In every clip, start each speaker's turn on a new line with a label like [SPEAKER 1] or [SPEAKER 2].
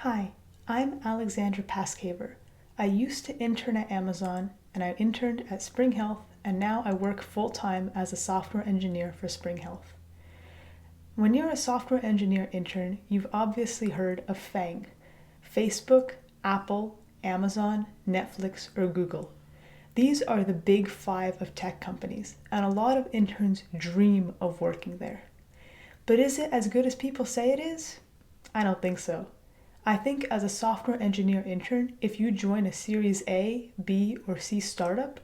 [SPEAKER 1] Hi, I'm Alexandra Pascaver. I used to intern at Amazon, and I interned at Spring Health, and now I work full-time as a software engineer for Spring Health. When you're a software engineer intern, you've obviously heard of FAANG: Facebook, Apple, Amazon, Netflix, or Google. These are the big five of tech companies, and a lot of interns dream of working there. But is it as good as people say it is? I don't think so. I think as a software engineer intern, if you join a Series A, B, or C startup,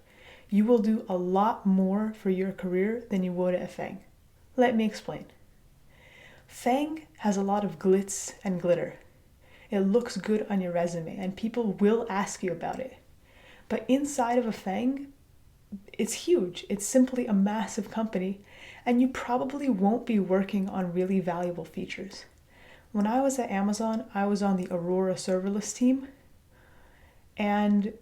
[SPEAKER 1] you will do a lot more for your career than you would at FAANG. Let me explain. FAANG has a lot of glitz and glitter. It looks good on your resume and people will ask you about it. But inside of a FAANG, it's huge. It's simply a massive company, and you probably won't be working on really valuable features. When I was at Amazon, I was on the Aurora serverless team, and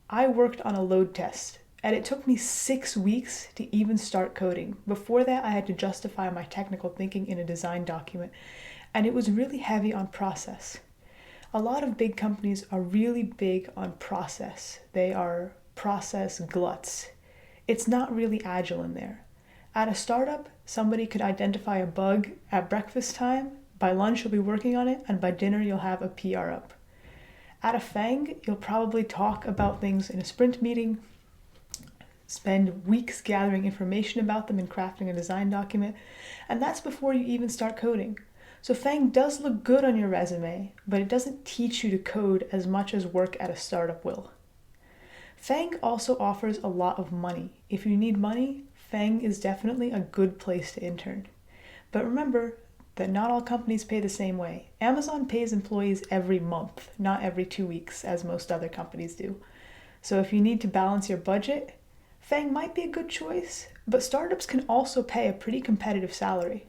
[SPEAKER 1] I worked on a load test, and it took me 6 weeks to even start coding. Before that, I had to justify my technical thinking in a design document, and it was really heavy on process. A lot of big companies are really big on process. They are process gluts. It's not really agile in there. At a startup, somebody could identify a bug at breakfast time, by lunch you'll be working on it, and by dinner you'll have a PR up. At a FAANG, you'll probably talk about things in a sprint meeting, spend weeks gathering information about them and crafting a design document, and that's before you even start coding. So FAANG does look good on your resume, but it doesn't teach you to code as much as work at a startup will. FAANG also offers a lot of money. If you need money, FAANG is definitely a good place to intern. But remember that not all companies pay the same way. Amazon pays employees every month, not every 2 weeks, as most other companies do. So if you need to balance your budget, FAANG might be a good choice, but startups can also pay a pretty competitive salary.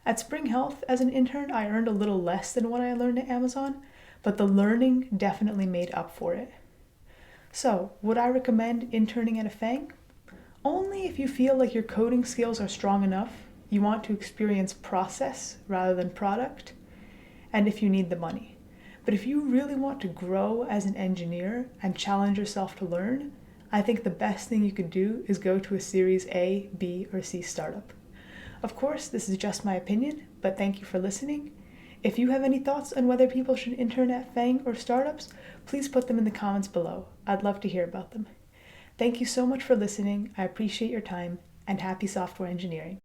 [SPEAKER 1] At Spring Health, as an intern, I earned a little less than what I learned at Amazon, but the learning definitely made up for it. So, would I recommend interning at a FAANG? Only if you feel like your coding skills are strong enough, you want to experience process rather than product, and if you need the money. But if you really want to grow as an engineer and challenge yourself to learn, I think the best thing you could do is go to a Series A, B, or C startup. Of course, this is just my opinion, but thank you for listening. If you have any thoughts on whether people should intern at FAANG or startups, please put them in the comments below. I'd love to hear about them. Thank you so much for listening. I appreciate your time, and happy software engineering.